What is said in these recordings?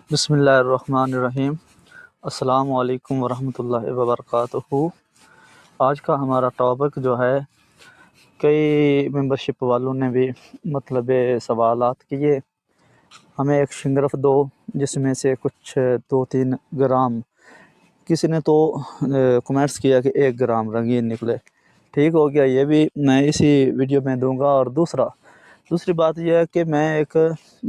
बिस्मिल्लाहिर्रहमानिर्रहीम। अस्सलामु अलैकुम वरहमतुल्लाहि वबरकातुहू। आज का हमारा टॉपिक जो है, कई मेंबरशिप वालों ने भी सवालात किए। हमें एक शिंगरफ दो जिसमें से कुछ 2-3 ग्राम, किसी ने तो कमेंट्स किया कि 1 ग्राम रंगीन निकले। ठीक हो गया, ये भी मैं इसी वीडियो में दूंगा। और दूसरी बात यह है कि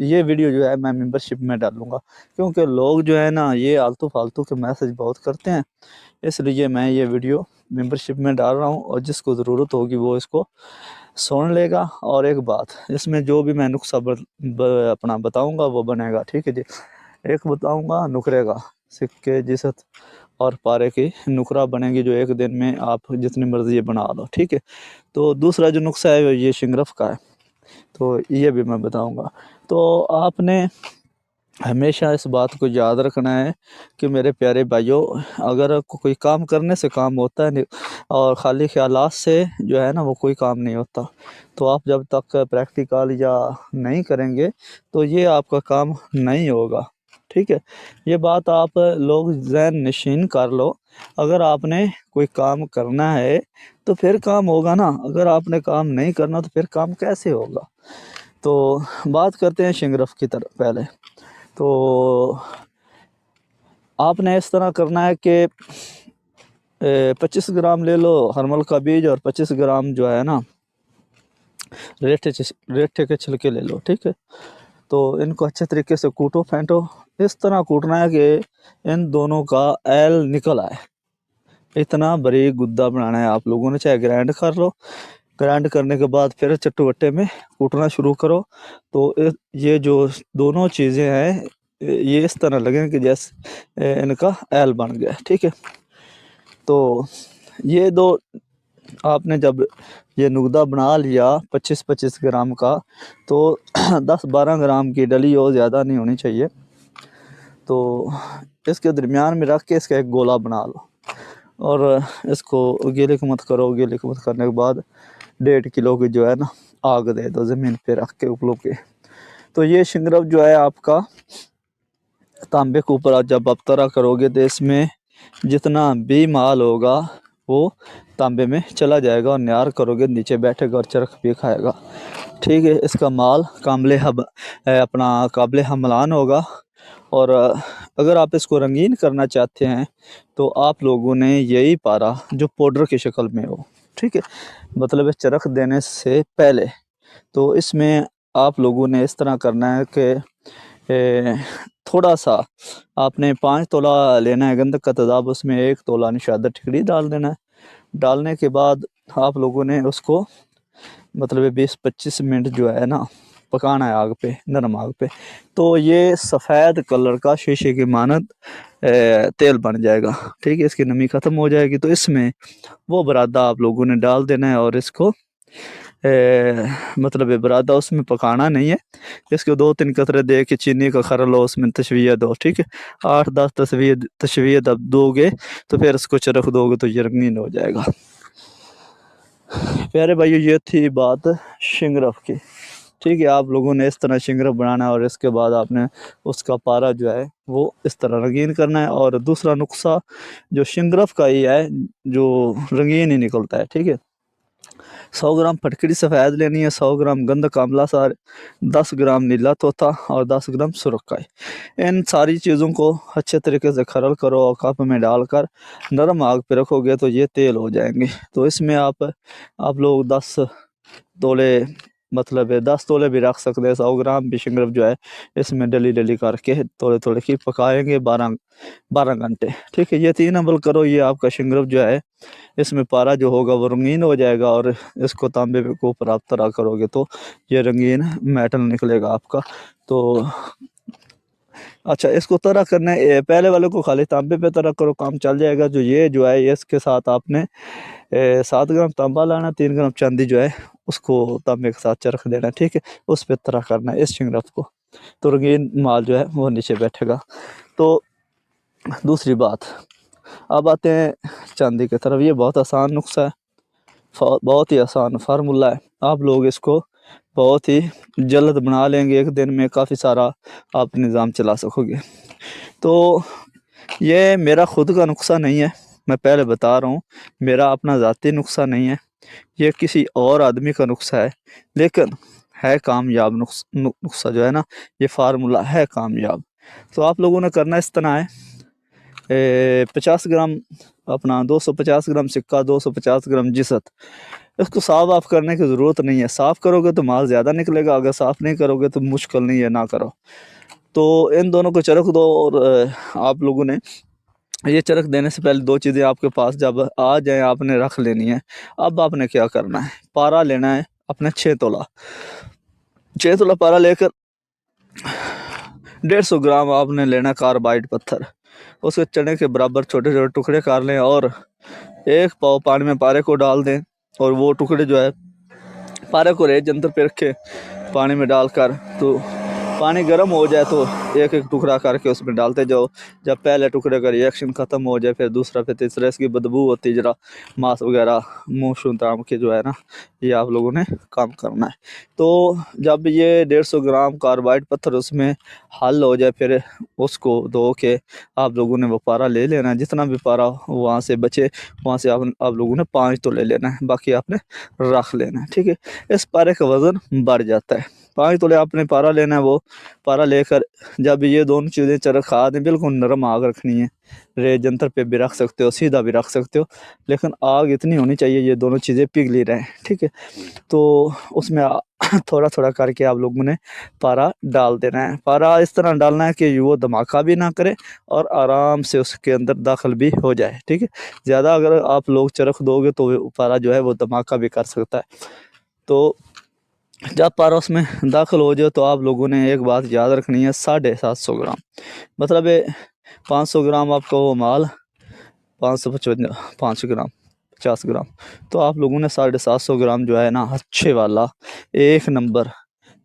ये वीडियो जो है मैं मेंबरशिप में डालूंगा, क्योंकि लोग जो है ना ये आलतू फालतू के मैसेज बहुत करते हैं। इसलिए मैं ये वीडियो मेंबरशिप में डाल रहा हूँ और जिसको ज़रूरत होगी वो इसको सुन लेगा। और एक बात, इसमें जो भी मैं नुस्खा अपना बताऊंगा वो बनेगा। ठीक है जी। एक बताऊंगा नुकरे का, सिक्के जिसत और पारे की नुकरा बनेगी, जो एक दिन में आप जितनी मर्जी ये बना लो। ठीक है। तो दूसरा जो नुस्खा है ये शिंगरफ का है, तो ये भी मैं बताऊंगा। तो आपने हमेशा इस बात को याद रखना है कि मेरे प्यारे भाइयों, अगर कोई काम करने से काम होता है नहीं, और ख़ाली ख्यालात से जो है ना वो कोई काम नहीं होता। तो आप जब तक प्रैक्टिकल या नहीं करेंगे तो ये आपका काम नहीं होगा। ठीक है। ये बात आप लोग ज़हन नशीन कर लो। अगर आपने कोई काम करना है तो फिर काम होगा ना, अगर आपने काम नहीं करना तो फिर काम कैसे होगा। तो बात करते हैं शिंगरफ की तरफ। पहले तो आपने इस तरह करना है कि 25 ग्राम ले लो हरमल का बीज, और 25 ग्राम जो है ना रेठे के छिलके ले लो। ठीक है। तो इनको अच्छे तरीके से कूटो फेंटो। इस तरह कूटना है कि इन दोनों का एल निकल आए। इतना बारीक गुद्दा बनाना है आप लोगों ने। चाहे ग्राइंड कर लो, ग्राइंड करने के बाद फिर चट्टू में कूटना शुरू करो। तो ये जो दोनों चीज़ें हैं ये इस तरह लगें कि जैसे इनका एल बन गया। ठीक है। तो ये दो आपने जब ये नुकदा बना लिया 25-25 ग्राम का, तो 10-12 ग्राम की डली हो, ज़्यादा नहीं होनी चाहिए। तो इसके दरमियान में रख के इसका एक गोला बना लो और इसको गीले को मत करो। गीले को मत करने के बाद 1.5 किलो की जो है ना आग दे दो ज़मीन पे रख के उपलो के। तो ये शिंगरफ जो है आपका तांबे के ऊपर जब आप तरा करोगे तो इसमें जितना भी माल होगा वो तांबे में चला जाएगा, और न्यार करोगे नीचे बैठेगा और चरख भी खाएगा। ठीक है। इसका माल काबिल हमलान होगा। और अगर आप इसको रंगीन करना चाहते हैं तो आप लोगों ने यही पारा जो पाउडर की शक्ल में हो। ठीक है। मतलब चरख देने से पहले तो इसमें आप लोगों ने इस तरह करना है कि थोड़ा सा आपने 5 तोला लेना है गंधक का तेज़ाब, उसमें 1 तोला निशादत टिकड़ी डाल देना है। डालने के बाद आप लोगों ने उसको 20-25 मिनट जो है ना पकाना है आग पे, नरम आग पे। तो ये सफ़ेद कलर का शीशे की मानद तेल बन जाएगा। ठीक है। इसकी नमी ख़त्म हो जाएगी तो इसमें वो बरादा आप लोगों ने डाल देना है, और इसको बरादा उसमें पकाना नहीं है। इसको 2-3 कतरे दे के चीनी का खरा लो, उसमें तशविया दो। ठीक है। 8-10 तशविया जब दोगे तो फिर इसको चरख दोगे तो ये रंगीन हो जाएगा। प्यारे भाइयों, ये थी बात शिंगरफ की। ठीक है। आप लोगों ने इस तरह शिंगरफ बनाना है और इसके बाद आपने उसका पारा जो है वो इस तरह रंगीन करना है। और दूसरा नुस्खा जो शिंगरफ का ही है, जो रंगीन ही निकलता है। ठीक है। 100 ग्राम फटकड़ी सफ़ेद लेनी है, 100 ग्राम गंधक आंवला सार, 10 ग्राम नीला तोता और 10 ग्राम सुरखाई। इन सारी चीज़ों को अच्छे तरीके से खरल करो और कप में डालकर नरम आग पे रखोगे तो ये तेल हो जाएंगे। तो इसमें आप लोग 10 तोले 10 तोले भी रख सकते हैं। 100 ग्राम भी शिंगरफ जो है इसमें डली डली करके थोड़े थोड़े की पकाएंगे 12 घंटे। ठीक है। ये 3 अमल करो, ये आपका शिंगरफ जो है इसमें पारा जो होगा वो रंगीन हो जाएगा। और इसको तांबे के ऊपर आप तरा करोगे तो ये रंगीन मेटल निकलेगा आपका। तो अच्छा, इसको तरा करना है, पहले वाले को खाली तांबे पे तरा करो, काम चल जाएगा। जो है ये इसके साथ आपने 7 ग्राम तांबा लाना, 3 ग्राम चांदी जो है उसको तांबे के साथ चरख देना। ठीक है। उस पर तरा करना है इस शिंगरफ को, तो रंगीन माल जो है वो नीचे बैठेगा। तो दूसरी बात, अब आते हैं चांदी की तरफ। ये बहुत आसान नुस्खा है, बहुत ही आसान फार्मूला है। आप लोग इसको बहुत ही जल्द बना लेंगे, एक दिन में काफ़ी सारा आप निज़ाम चला सकोगे। तो ये मेरा खुद का नुस्खा नहीं है, मैं पहले बता रहा हूँ, मेरा अपना ज़ाती नुस्खा नहीं है, ये किसी और आदमी का नुस्खा है, लेकिन है कामयाब नुस्खा जो है ना, ये फार्मूला है कामयाब। तो आप लोगों ने करना इस तरह है, 50 ग्राम अपना 250 ग्राम सिक्का, 250 ग्राम जिसत, इसको साफ वाफ करने की ज़रूरत नहीं है। साफ़ करोगे तो माल ज़्यादा निकलेगा, अगर साफ़ नहीं करोगे तो मुश्किल नहीं है, ना करो। तो इन दोनों को चरख दो, और आप लोगों ने ये चरख देने से पहले दो चीज़ें आपके पास जब आ जाए आपने रख लेनी है। अब आपने क्या करना है, पारा लेना है अपने 6 तोला, 6 तोला पारा लेकर 150 ग्राम आपने लेना कार्बाइड पत्थर, उसके चने के बराबर छोटे छोटे टुकड़े कर लें और 1 पाव पानी में पारे को डाल दें। और वो टुकड़े जो है पारे को रेत जंतर पे रखे पानी में डालकर, तो पानी गर्म हो जाए तो एक एक टुकड़ा करके उसमें डालते जाओ। जब पहले टुकड़े का रिएक्शन ख़त्म हो जाए, फिर दूसरा, फिर तीसरा, इसकी बदबू होती जरा मांस वगैरह मुँह शुताम के जो है ना, ये आप लोगों ने काम करना है। तो जब ये 150 ग्राम कार्बाइड पत्थर उसमें हल हो जाए, फिर उसको धो के आप लोगों ने वो पारा ले लेना है। जितना भी पारा वहाँ से बचे, वहाँ से आप लोगों ने 5 तो ले लेना है, बाकी आपने रख लेना है, ठीक है। इस पारे का वज़न बढ़ जाता है। 5 तोले आपने पारा लेना है, वो पारा लेकर जब ये दोनों चीज़ें चरखा दें, बिल्कुल नरम आग रखनी है, रेत जंतर पे भी रख सकते हो, सीधा भी रख सकते हो, लेकिन आग इतनी होनी चाहिए ये दोनों चीज़ें पिघली रहें, ठीक है। तो उसमें थोड़ा थोड़ा करके आप लोगों ने पारा डाल देना है। पारा इस तरह डालना है कि वो धमाका भी ना करे और आराम से उसके अंदर दाखिल भी हो जाए, ठीक है। ज़्यादा अगर आप लोग चरख दोगे तो वो पारा जो है वो धमाका भी कर सकता है। तो जब पारा उसमें दाखिल हो जाए तो आप लोगों ने एक बात याद रखनी है, 750 ग्राम, मतलब 500 ग्राम आपका वो माल, 555 5 ग्राम 50 ग्राम, तो आप लोगों ने 750 ग्राम जो है ना, अच्छे वाला 1 नंबर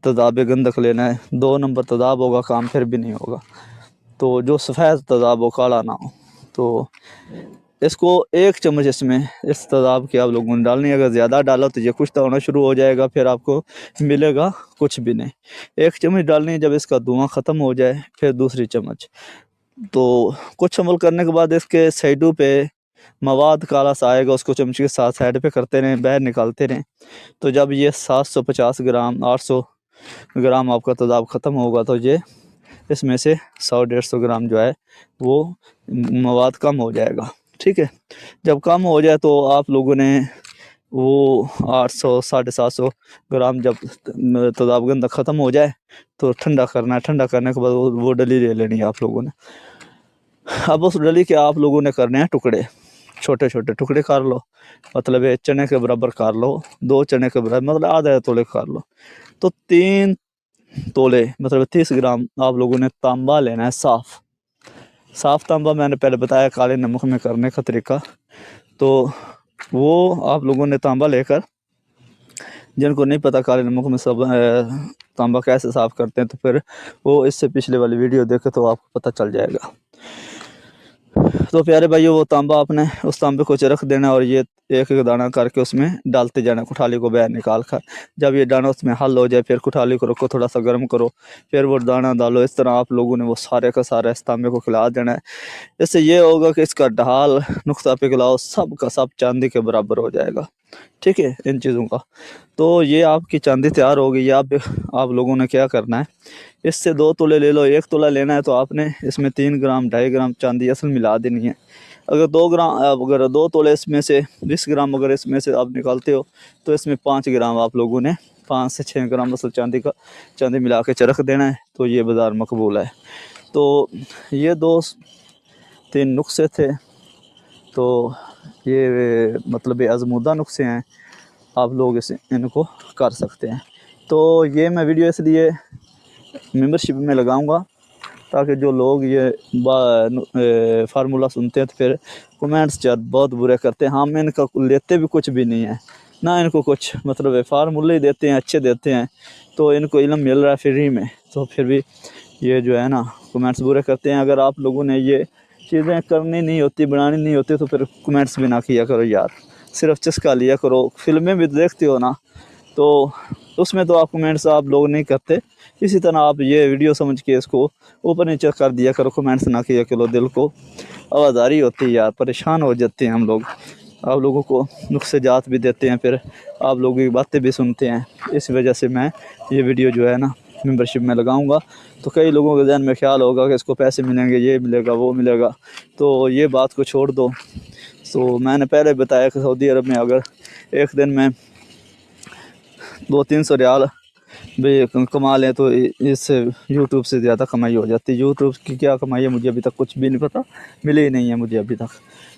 तदाब गंधक लेना है। 2 नंबर तदाब होगा काम फिर भी नहीं होगा, तो जो सफ़ेद तदाब हो, काला ना हो। तो इसको 1 चम्मच इसमें इस तदाब की आप लोगों ने डालनी है। अगर ज़्यादा डालो तो ये कुछ तो होना शुरू हो जाएगा, फिर आपको मिलेगा कुछ भी नहीं। 1 चम्मच डालनी है, जब इसका धुआं ख़त्म हो जाए फिर दूसरी चम्मच। तो कुछ अमल करने के बाद इसके साइडों पे मवाद काला सा आएगा, उसको चमचे के साथ साइड पे करते रहें, बाहर निकालते रहें। तो जब ये 750 ग्राम 800 ग्राम आपका तदाब ख़त्म होगा, तो ये इसमें से 100-150 ग्राम जो है वो मवाद कम हो जाएगा, ठीक है। जब कम हो जाए तो आप लोगों ने वो 800 750 ग्राम जब तदाब गंधक ख़त्म हो जाए तो ठंडा करना है। ठंडा करने के बाद वो डली ले लेनी है आप लोगों ने। अब उस डली के आप लोगों ने करने हैं टुकड़े, छोटे छोटे टुकड़े कर लो, मतलब ये चने के बराबर कर लो, 2 चने के बराबर, मतलब आधा तोले कर लो। तो 3 तोले मतलब 30 ग्राम आप लोगों ने तांबा लेना है, साफ़ साफ़ तांबा। मैंने पहले बताया काले नमक में करने का तरीका, तो वो आप लोगों ने तांबा लेकर, जिनको नहीं पता काले नमक में सब तांबा कैसे साफ़ करते हैं, तो फिर वो इससे पिछले वाली वीडियो देखे तो आपको पता चल जाएगा। तो प्यारे भाइयों, वो तांबा आपने उस तांबे को चरख देना और ये एक एक दाना करके उसमें डालते जाना, कुठाली को बाहर निकाल कर। जब ये दाना उसमें हल हो जाए, फिर कुठाली को रखो, थोड़ा सा गर्म करो, फिर वो दाना डालो। इस तरह आप लोगों ने वो सारे का सारा इस तांबे को खिला देना है। इससे ये होगा कि इसका ढाल नुक्ता पिघलाओ सब का सब चांदी के बराबर हो जाएगा, ठीक है, इन चीज़ों का। तो ये आपकी चांदी तैयार हो गई। आप लोगों ने क्या करना है, इससे 2 तोले ले लो। 1 तोला लेना है तो आपने इसमें 3 ग्राम 2.5 ग्राम चांदी असल मिला देनी है। अगर 2 तोले इसमें से 20 ग्राम अगर इसमें से आप निकालते हो, तो इसमें 5 ग्राम आप लोगों ने 5 से 6 ग्राम असल चांदी मिला के चरख देना है। तो ये बाज़ार मकबूल है। तो ये 2-3 नुस्खे थे, तो ये मतलब ये आज़मूदा नुस्खे हैं, आप लोग इनको कर सकते हैं। तो ये मैं वीडियो इसलिए मेंबरशिप में लगाऊंगा ताकि जो लोग ये फार्मूला सुनते हैं तो फिर कमेंट्स जब बहुत बुरे करते हैं, हम इनका लेते भी कुछ भी नहीं है ना, इनको कुछ मतलब फार्मूले ही देते हैं, अच्छे देते हैं, तो इनको इल्म मिल रहा है फ्री में, तो फिर भी ये जो है ना कमेंट्स बुरे करते हैं। अगर आप लोगों ने ये चीज़ें करनी नहीं होती, बनानी नहीं होती, तो फिर कमेंट्स भी ना किया करो यार, सिर्फ चस्का लिया करो। फिल्में भी देखते हो ना, तो उसमें तो आप कमेंट्स आप लोग नहीं करते। इसी तरह आप ये वीडियो समझ के इसको ऊपर नीचे कर दिया करो, कमेंट्स ना किया करो, दिल को आवाज़ारी होती है यार, परेशान हो जाते हैं हम लोग। आप लोगों को नुक्सेजात भी देते हैं, फिर आप लोगों की बातें भी सुनते हैं। इस वजह से मैं ये वीडियो जो है ना मेंबरशिप में लगाऊंगा। तो कई लोगों के जहन में ख्याल होगा कि इसको पैसे मिलेंगे, ये मिलेगा, वो मिलेगा, तो ये बात को छोड़ दो। तो मैंने पहले बताया कि सऊदी अरब में अगर एक दिन में 200-300 रियाल भी कमा लें तो इससे यूट्यूब से ज़्यादा कमाई हो जाती है। यूट्यूब की क्या कमाई है मुझे अभी तक कुछ भी नहीं पता, मिली ही नहीं है मुझे अभी तक।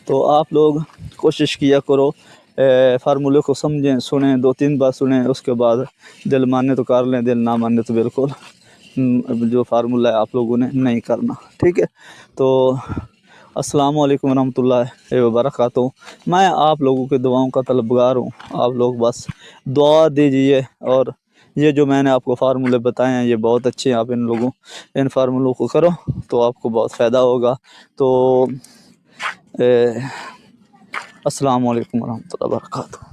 तो आप लोग कोशिश किया करो, फार्मूले को समझें, सुनें, 2-3 बार सुनें, उसके बाद दिल माने तो कर लें, दिल ना माने तो बिल्कुल जो फार्मूला है आप लोगों ने नहीं करना, ठीक है। तो अस्सलामु अलैकुम रहमतुल्लाहि व बरकातहू। मैं आप लोगों के दुआओं का तलबगार हूँ। आप लोग बस दुआ दीजिए, और ये जो मैंने आपको फार्मूले बताए हैं ये बहुत अच्छे हैं। आप इन फार्मूलों को करो तो आपको बहुत फ़ायदा होगा। तो अस्सलामु अलैकुम रहमतुल्लाहि व बरकातहू।